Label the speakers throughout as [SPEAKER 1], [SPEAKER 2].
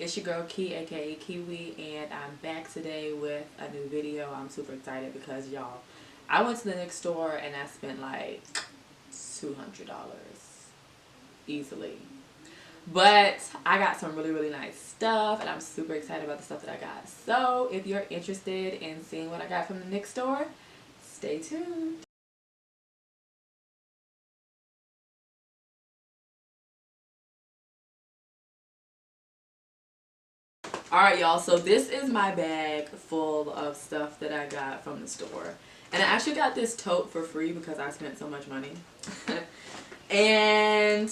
[SPEAKER 1] It's your girl Key, aka Kiwi, and I'm back today with a new video. I'm super excited because y'all, I went to the next store and I spent like $200 easily. But I got some really nice stuff and I'm super excited about the stuff that I got. So if you're interested in seeing what I got from the next store, stay tuned. Alright y'all, so this is my bag full of stuff that I got from the store. And I actually got this tote for free because I spent so much money. And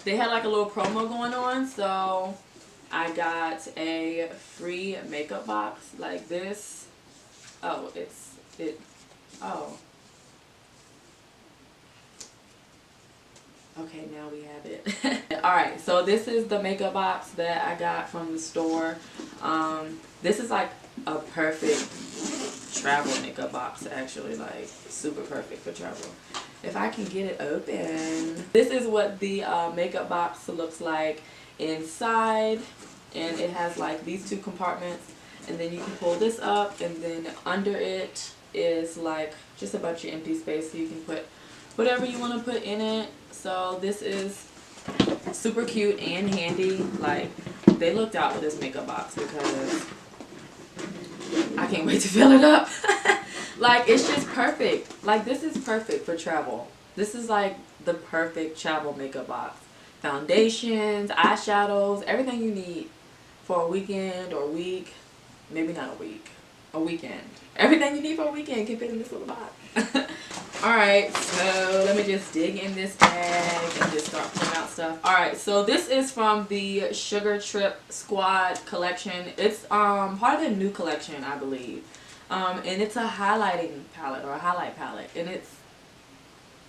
[SPEAKER 1] they had like a little promo going on, so I got a free makeup box like this. Oh, okay, now we have it. Alright, so this is the makeup box that I got from the store. This is like a perfect travel makeup box, actually, like super perfect for travel. If I can get it open. This is what the makeup box looks like inside, and it has like these two compartments, and then you can pull this up, and then under it is like just a bunch of empty space, so you can put whatever you want to put in it. So this is super cute and handy. Like, they looked out for this makeup box because I can't wait to fill it up. Like, it's just perfect. Like, this is perfect for travel. This is like the perfect travel makeup box. Foundations, eyeshadows, everything you need for a weekend or week. Maybe not a week, a weekend. Everything you need for a weekend can fit in this little box. Alright, so let me just dig in this bag and just start pulling out stuff. Alright, so this is from the Sugar Trip Squad collection. It's part of the new collection, I believe. And it's a highlighting palette, or a highlight palette, and it's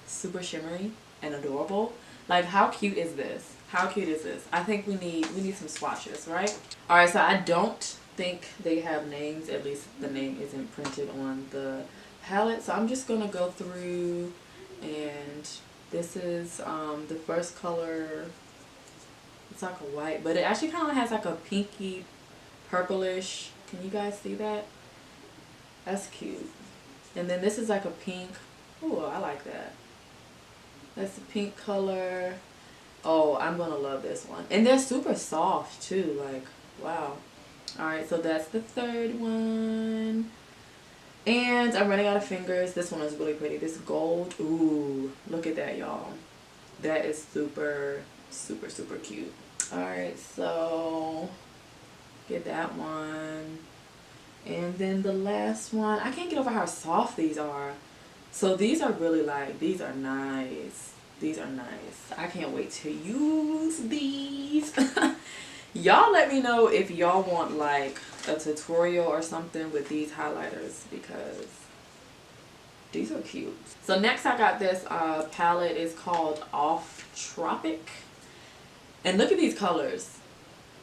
[SPEAKER 1] super shimmery and adorable. Like, how cute is this? How cute is this? I think we need some swatches, right? Alright, so I don't think they have names. At least the name isn't printed on the palette. So I'm just gonna go through, and this is the first color. It's like a white, but it actually kind of has like a pinky purplish. Can you guys see that? That's cute. And then this is like a pink. Oh, I like that. That's the pink color. Oh, I'm gonna love this one. And they're super soft too. Like, wow. Alright, so that's the third one. And I'm running out of fingers. This one is really pretty. This gold. Ooh, look at that, y'all. That is super cute. Alright, so get that one. And then the last one. I can't get over how soft these are. So these are really like, these are nice. These are nice. I can't wait to use these. Y'all let me know if y'all want like a tutorial or something with these highlighters, because these are cute. So next I got this palette. It's called Off Tropic. And look at these colors.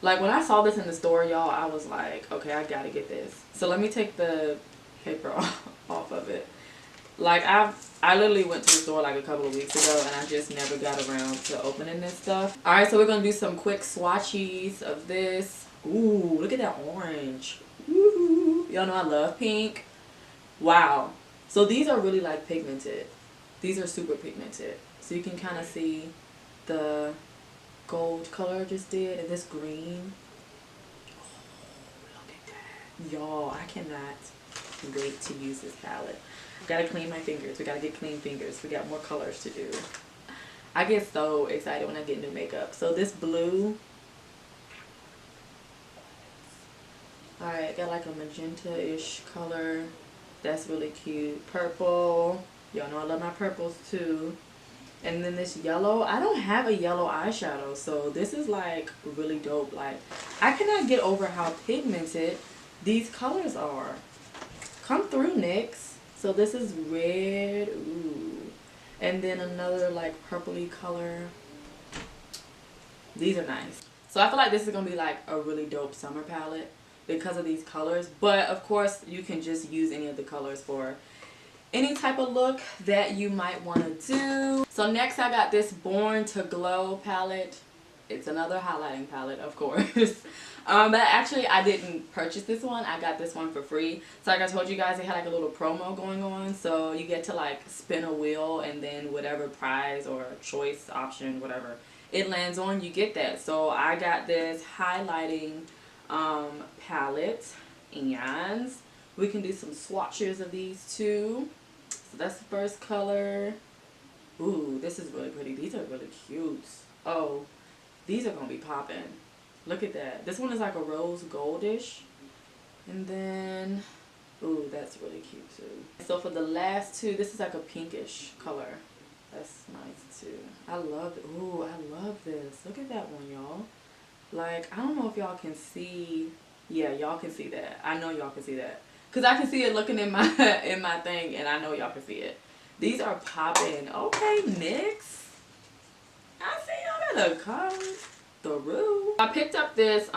[SPEAKER 1] Like, when I saw this in the store, y'all, I was like, okay, I gotta get this. So let me take the paper off of it. Like, I literally went to the store like a couple of weeks ago and I just never got around to opening this stuff. Alright, so we're going to do some quick swatches of this. Ooh, look at that orange. Y'all know I love pink. Wow. So these are really like pigmented. These are super pigmented. So you can kind of see the gold color I just did, and this green. Oh, look at that. Y'all, I cannot wait to use this palette. Gotta clean my fingers. We gotta get clean fingers. We got more colors to do. I get so excited when I get new makeup. So this blue. Alright, got like a magenta-ish color. That's really cute. Purple. Y'all know I love my purples too. And then this yellow. I don't have a yellow eyeshadow, so this is like really dope. Like, I cannot get over how pigmented these colors are. Come through, NYX. So this is red. Ooh. And then another like purpley color. These are nice. So I feel like this is going to be like a really dope summer palette because of these colors. But of course, you can just use any of the colors for any type of look that you might want to do. So next I got this Born to Glow palette. It's another highlighting palette, of course. But actually I didn't purchase this one. I got this one for free. So like I told you guys, they had like a little promo going on. So you get to like spin a wheel, and then whatever prize or choice option, whatever it lands on, you get that. So I got this highlighting palette, and we can do some swatches of these too. So that's the first color. Ooh, this is really pretty. These are really cute. Oh, these are gonna be popping. Look at that. This one is like a rose goldish. And then, ooh, that's really cute too. So for the last two, this is like a pinkish color. That's nice too. I love it. Ooh, I love this. Look at that one, y'all. Like, I don't know if y'all can see. Yeah, y'all can see that. I know y'all can see that. Because I can see it looking in my in my thing, and I know y'all can see it. These are popping. Okay, NYX. I see y'all better come through. I picked up this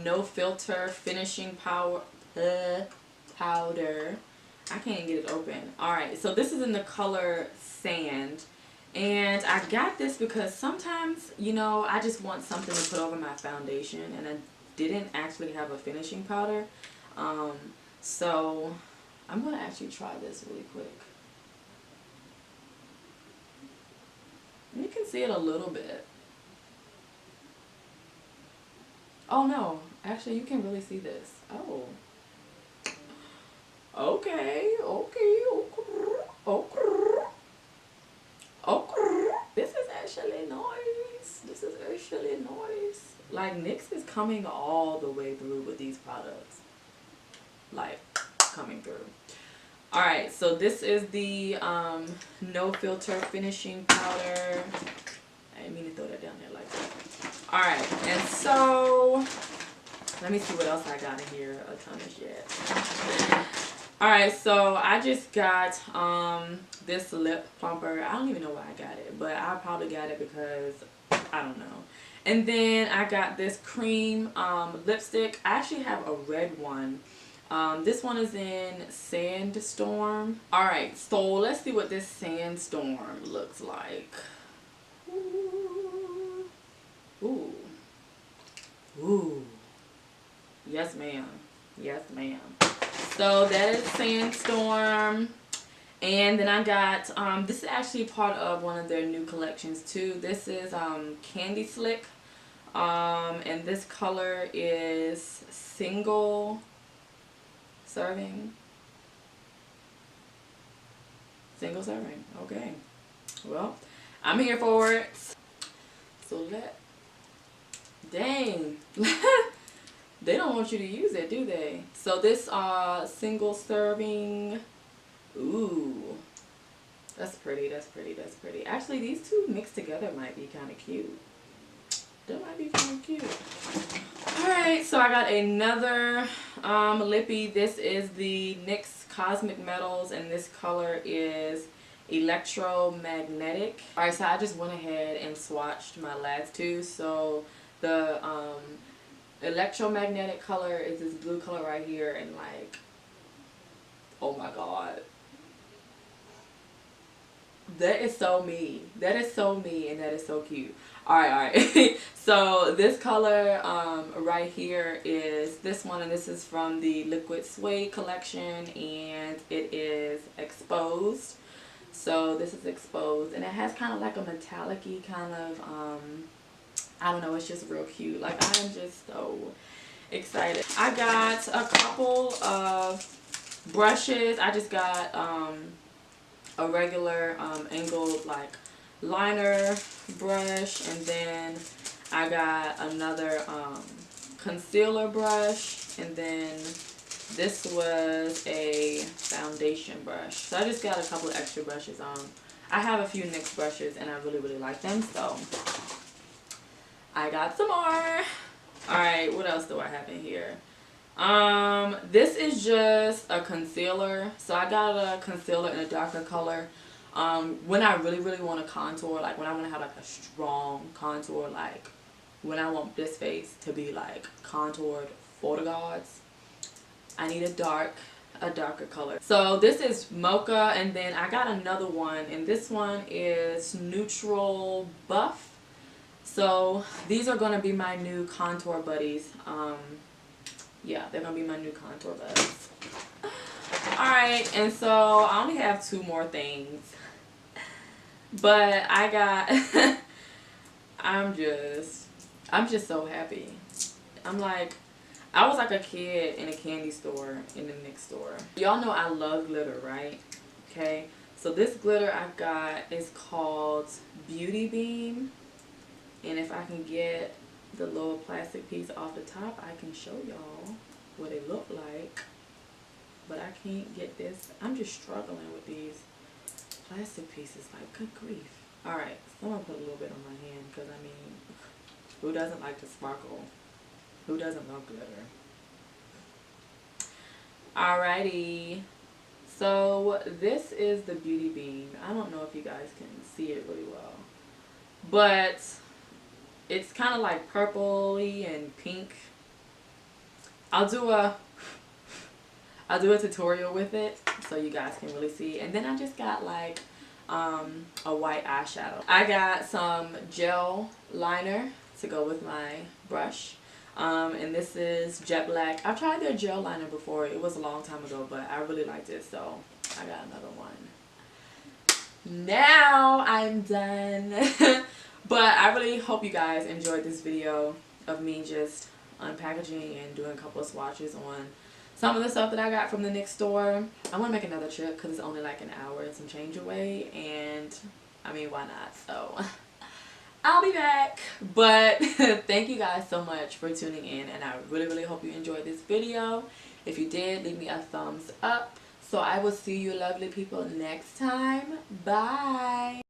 [SPEAKER 1] no filter finishing powder. I can't get it open. Alright, so this is in the color Sand. And I got this because sometimes, you know, I just want something to put over my foundation, and I didn't actually have a finishing powder. So I'm going to actually try this really quick. You can see it a little bit. Oh no, actually you can really see this. Oh. Okay. This is actually nice. This is actually nice. Like, NYX is coming all the way through with these products. Like, coming through. Alright, so this is the no filter finishing powder. I didn't mean to throw that down there like that. Alright, and so let me see what else I got in here. A ton of shit. Alright, so I just got this lip plumper. I don't even know why I got it, but I probably got it because I don't know. And then I got this cream lipstick. I actually have a red one. This one is in Sandstorm. Alright, so let's see what this Sandstorm looks like. Ooh. Ooh. Yes, ma'am. Yes, ma'am. So that is Sandstorm. And then I got, this is actually part of one of their new collections too. This is Candy Slick. And this color is single serving. Single serving. Okay. Well, I'm here for it. So dang. They don't want you to use it, do they? So this single serving. Ooh. That's pretty, that's pretty, that's pretty. Actually, these two mixed together might be kind of cute. That might be kind of cute. Alright, so I got another lippy. This is the NYX Cosmic Metals, and this color is Electromagnetic. Alright, so I just went ahead and swatched my last two. So the Electromagnetic color is this blue color right here, and like, oh my god. That is so me. That is so me, and that is so cute. Alright. So this color right here is this one, and this is from the Liquid Suede collection, and it is Exposed. So this is Exposed, and it has kind of like a metallic-y kind of, I don't know, it's just real cute. Like, I am just so excited. I got a couple of brushes. I just got a regular angled like liner brush, and then I got another concealer brush, and then this was a foundation brush. So I just got a couple of extra brushes. I have a few NYX brushes, and I really like them, so I got some more. Alright, what else do I have in here? This is just a concealer. So I got a concealer in a darker color. When I really want to contour, like when I want to have like a strong contour, like when I want this face to be like contoured for the gods, I need a darker color. So this is Mocha, and then I got another one, and this one is Neutral Buff. So these are going to be my new contour buddies. Yeah, they're going to be my new contour buddies. Alright, and so I only have 2 more things. But I got... I'm just so happy. I'm like... I was like a kid in a candy store in the next door. Y'all know I love glitter, right? Okay. So this glitter I got is called Beauty Beam. And if I can get the little plastic piece off the top, I can show y'all what it look like. But I can't get this. I'm just struggling with these plastic pieces. Like, good grief. Alright, so I'm going to put a little bit on my hand because, I mean, who doesn't like to sparkle? Who doesn't love glitter? Alrighty. So, this is the Beauty Beam. I don't know if you guys can see it really well. But it's kind of like purpley and pink. I'll do a tutorial with it so you guys can really see. And then I just got like a white eyeshadow. I got some gel liner to go with my brush. And this is Jet Black. I've tried their gel liner before. It was a long time ago, but I really liked it, so I got another one. Now I'm done. But I really hope you guys enjoyed this video of me just unpackaging and doing a couple of swatches on some of the stuff that I got from the next store. I want to make another trip because it's only like an hour and some change away, and I mean, why not? So I'll be back. But thank you guys so much for tuning in, and I really hope you enjoyed this video. If you did, leave me a thumbs up. So I will see you lovely people next time. Bye.